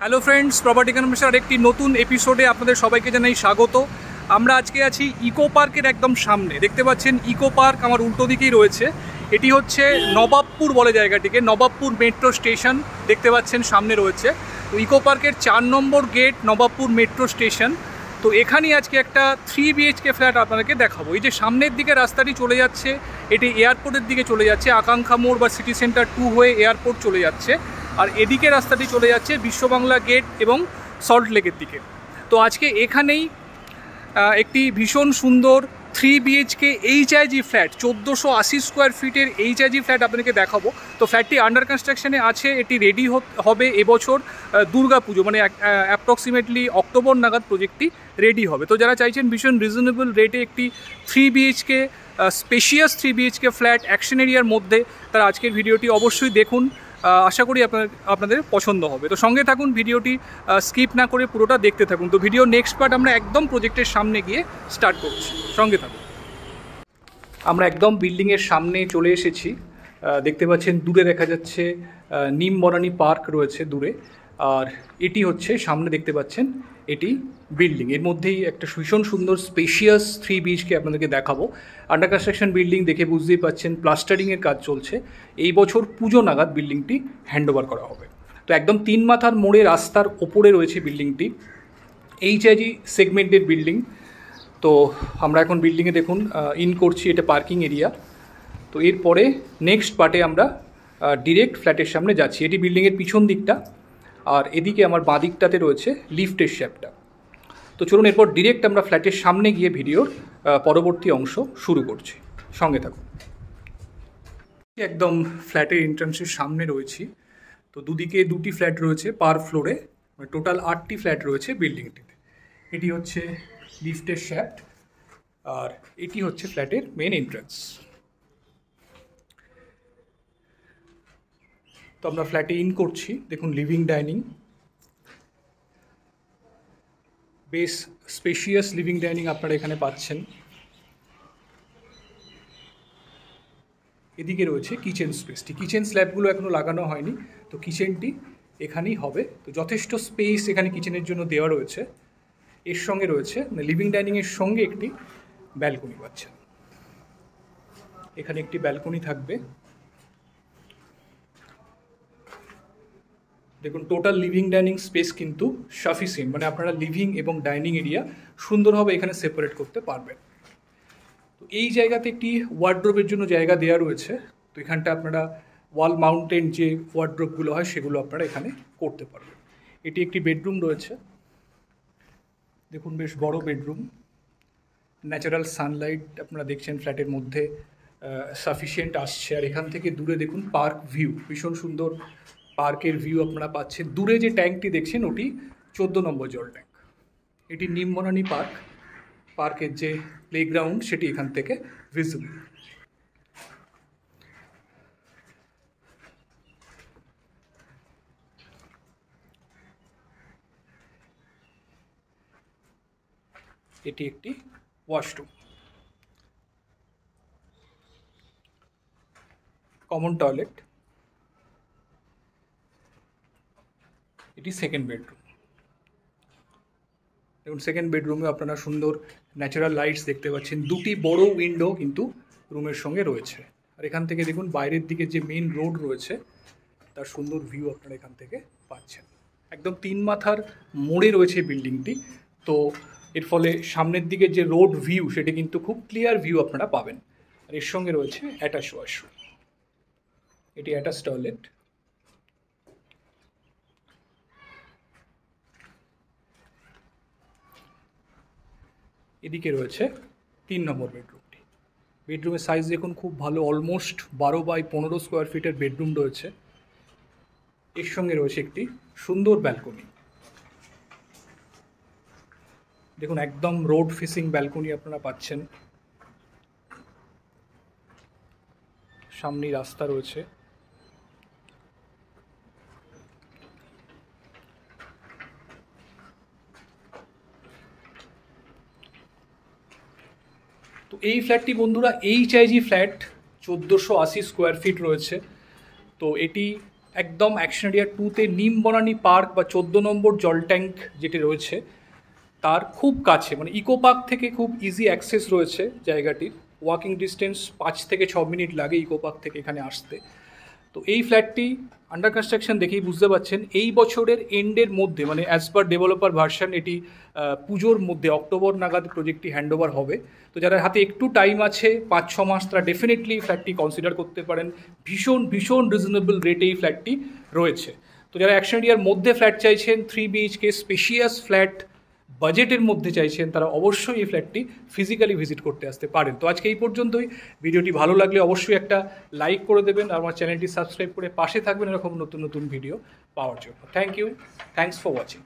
Hello friends, property ইকোনমিক্সের আরেকটি নতুন এপিসোডে আপনাদের সবাইকে জানাই স্বাগত। আমরা আজকে আছি ইকো পার্কের একদম সামনে। দেখতে পাচ্ছেন ইকো পার্ক আমার উল্টো দিকেই রয়েছে। এটি হচ্ছে নবাবপুর বলে জায়গাটিকে, নবাবপুর মেট্রো স্টেশন দেখতে পাচ্ছেন সামনে রয়েছে। তো ইকো পার্কের 4 নম্বর গেট নবাবপুর মেট্রো স্টেশন। তো এখানেই আজকে একটা 3 BHK ফ্ল্যাট আপনাদেরকে দেখাবো। এই যে সামনের দিকে রাস্তাটি চলে যাচ্ছে, এটি এয়ারপোর্টের দিকে চলে যাচ্ছে, আকাঙ্ক্ষা মোড় বা সিটি সেন্টার 2 হয়ে এয়ারপোর্ট চলে যাচ্ছে। আর এদিকে রাস্তাটি চলে যাচ্ছে বিশ্ববাংলা গেট এবং সল্ট লেকের দিকে। তো আজকে এখানেই একটি ভীষণ সুন্দর 3 BHK HIG ফ্ল্যাট, 1480 স্কোয়ার ফিটের HIG ফ্ল্যাট আপনাদেরকে দেখাবো। তো ফ্ল্যাটটি আন্ডার কনস্ট্রাকশনে আছে, এটি রেডি হবে এবছর দুর্গা পুজো, মানে অ্যাপ্রক্সিমেটলি অক্টোবর নাগাদ প্রজেক্টটি রেডি হবে। তো যারা চাইছেন ভীষণ রিজনেবল রেটে একটি 3 BHK spacious 3 BHK flat action এরিয়ার মধ্যে, তারা আজকের ভিডিওটি অবশ্যই দেখুন। আশা করি আপনাদের পছন্দ হবে। তো সঙ্গে থাকুন, ভিডিওটি স্কিপ না করে পুরোটা দেখতে থাকুন। তো ভিডিও নেক্সট পার্ট আমরা একদম প্রজেক্টের সামনে গিয়ে স্টার্ট করছি, সঙ্গে থাকুন। আমরা একদম বিল্ডিংয়ের সামনে চলে এসেছি। দেখতে পাচ্ছেন দূরে দেখা যাচ্ছে নিম বনানী পার্ক রয়েছে দূরে। আর এটি হচ্ছে সামনে দেখতে পাচ্ছেন এটি বিল্ডিং। এর মধ্যেই একটা ভীষণ সুন্দর স্পেশিয়াস 3 BHK আপনাদেরকে দেখাবো। আন্ডার কনস্ট্রাকশন বিল্ডিং দেখে বুঝতেই পাচ্ছেন প্লাস্টারিংয়ের কাজ চলছে। এই বছর পুজো নাগাদ বিল্ডিংটি হ্যান্ডওভার করা হবে। তো একদম 3 মাথার মোড়ে রাস্তার ওপরে রয়েছে বিল্ডিংটি, HIG সেগমেন্টের বিল্ডিং। তো আমরা এখন বিল্ডিংয়ে দেখুন ইন করছি, এটা পার্কিং এরিয়া। তো এরপরে নেক্সট পার্টে আমরা ডিরেক্ট ফ্ল্যাটের সামনে যাচ্ছি। এটি বিল্ডিংয়ের পিছন দিকটা, আর এদিকে আমার বাঁ দিকটাতে রয়েছে লিফটের শ্যাপটা। তো চলুন এরপর ডিরেক্ট আমরা ফ্ল্যাটের সামনে গিয়ে ভিডিওর পরবর্তী অংশ শুরু করছি, সঙ্গে থাকুন। একদম ফ্ল্যাটের এন্ট্রান্সের সামনে রয়েছি। তো দুদিকে 2টি ফ্ল্যাট রয়েছে পার ফ্লোরে, টোটাল 8টি ফ্ল্যাট রয়েছে বিল্ডিংটিতে। এটি হচ্ছে লিফটের শ্যাফট, আর এটি হচ্ছে ফ্ল্যাটের মেন এন্ট্রান্স। তো আমরা ফ্ল্যাটে ইন করছি। দেখুন লিভিং ডাইনিং, বেশ স্পেশিয়াস লিভিং ডাইনিং আপনারা এখানে পাচ্ছেন। এদিকে রয়েছে কিচেন স্পেসটি। কিচেন স্ল্যাবগুলো এখনও লাগানো হয়নি, তো কিচেনটি এখানেই হবে। তো যথেষ্ট স্পেস এখানে কিচেনের জন্য দেওয়া রয়েছে। এর সঙ্গে রয়েছে লিভিং ডাইনিংয়ের সঙ্গে একটি ব্যালকনি পাচ্ছেন। এখানে একটি ব্যালকনি থাকবে। দেখুন টোটাল লিভিং ডাইনিং স্পেস কিন্তু সাফিসিয়েন্ট, মানে আপনারা লিভিং এবং ডাইনিং এরিয়া সুন্দরভাবে এখানে সেপারেট করতে পারবেন। তো এই জায়গাতে একটি ওয়ার্ড্রোবের জন্য জায়গা দেওয়া রয়েছে। তো এখানটা আপনারা ওয়াল মাউন্টেন যে ওয়ার্ড্রোবগুলো হয় সেগুলো আপনারা এখানে করতে পারবেন। এটি একটি বেডরুম রয়েছে। দেখুন বেশ বড় বেডরুম। ন্যাচারাল সানলাইট আপনারা দেখছেন ফ্ল্যাটের মধ্যে সাফিসিয়েন্ট আসছে। আর এখান থেকে দূরে দেখুন পার্ক ভিউ, ভীষণ সুন্দর পার্কের ভিউ আপনারা পাচ্ছেন। দূরে যে ট্যাঙ্কটি দেখছেন ওটি 14 নম্বর জল ট্যাঙ্ক। এটি নিম বনানী পার্ক, পার্কের যে প্লেগ্রাউন্ড সেটি এখান থেকে ভিজিবল। এটি একটি ওয়াশরুম, কমন টয়লেট। এটি সেকেন্ড বেডরুম। দেখুন সেকেন্ড বেডরুমে আপনারা সুন্দর ন্যাচারাল লাইটস দেখতে পাচ্ছেন। 2টি বড় উইন্ডো কিন্তু রুমের সঙ্গে রয়েছে। আর এখান থেকে দেখুন বাইরের দিকে যে মেইন রোড রয়েছে তার সুন্দর ভিউ আপনারা এখান থেকে পাচ্ছেন। একদম 3 মাথার মোড়ে রয়েছে বিল্ডিংটি। তো এর ফলে সামনের দিকে যে রোড ভিউ সেটি কিন্তু খুব ক্লিয়ার ভিউ আপনারা পাবেন। আর এর সঙ্গে রয়েছে অ্যাটাচ ওয়াশরুম। এটি অ্যাটাচ টয়লেট। এদিকে রয়েছে 3 নম্বর বেডরুমটি। বেডরুমের সাইজ দেখুন খুব ভালো, অলমোস্ট 12x15 স্কোয়ার ফিটের বেডরুম রয়েছে। এর সঙ্গে রয়েছে একটি সুন্দর ব্যালকনি। দেখুন একদম রোড ফেসিং ব্যালকনি আপনারা পাচ্ছেন। সামনে রাস্তা রয়েছে। তো এই ফ্ল্যাটটি বন্ধুরা HIG ফ্ল্যাট, 1480 স্কোয়ার ফিট রয়েছে। তো এটি একদম অ্যাকশন এরিয়া 2-তে নিম বনানী পার্ক বা 14 নম্বর জল ট্যাঙ্ক যেটি রয়েছে তার খুব কাছে, মানে ইকো পার্ক থেকে খুব ইজি অ্যাক্সেস রয়েছে জায়গাটির। ওয়াকিং ডিস্টেন্স 5 থেকে 6 মিনিট লাগে ইকো পার্ক থেকে এখানে আসতে। তো এই ফ্ল্যাটটি আন্ডার কনস্ট্রাকশন দেখেই বুঝতে পারছেন এই বছরের এন্ডের মধ্যে, মানে অ্যাজ পার ডেভেলপার ভার্সন এটি পুজোর মধ্যে অক্টোবর নাগাদ প্রজেক্টটি হ্যান্ডওভার হবে। তো যারা হাতে একটু টাইম আছে 5-6 মাস, তারা ডেফিনেটলি ফ্ল্যাটটি কনসিডার করতে পারেন। ভীষণ ভীষণ রিজনেবল রেটে এই ফ্ল্যাটটি রয়েছে। তো যারা অ্যাকশন এরিয়ার মধ্যে ফ্ল্যাট চাইছেন, 3 BHK স্পেশিয়াস ফ্ল্যাট বাজেটের মধ্যে চাইছেন, তারা অবশ্যই এই ফ্ল্যাটটি ফিজিক্যালি ভিজিট করতে আসতে পারেন। তো আজকে এই পর্যন্তই। ভিডিওটি ভালো লাগলে অবশ্যই একটা লাইক করে দেবেন আর আমার চ্যানেলটি সাবস্ক্রাইব করে পাশে থাকবেন এরকম নতুন নতুন ভিডিও পাওয়ার জন্য। Thank you, thanks for watching.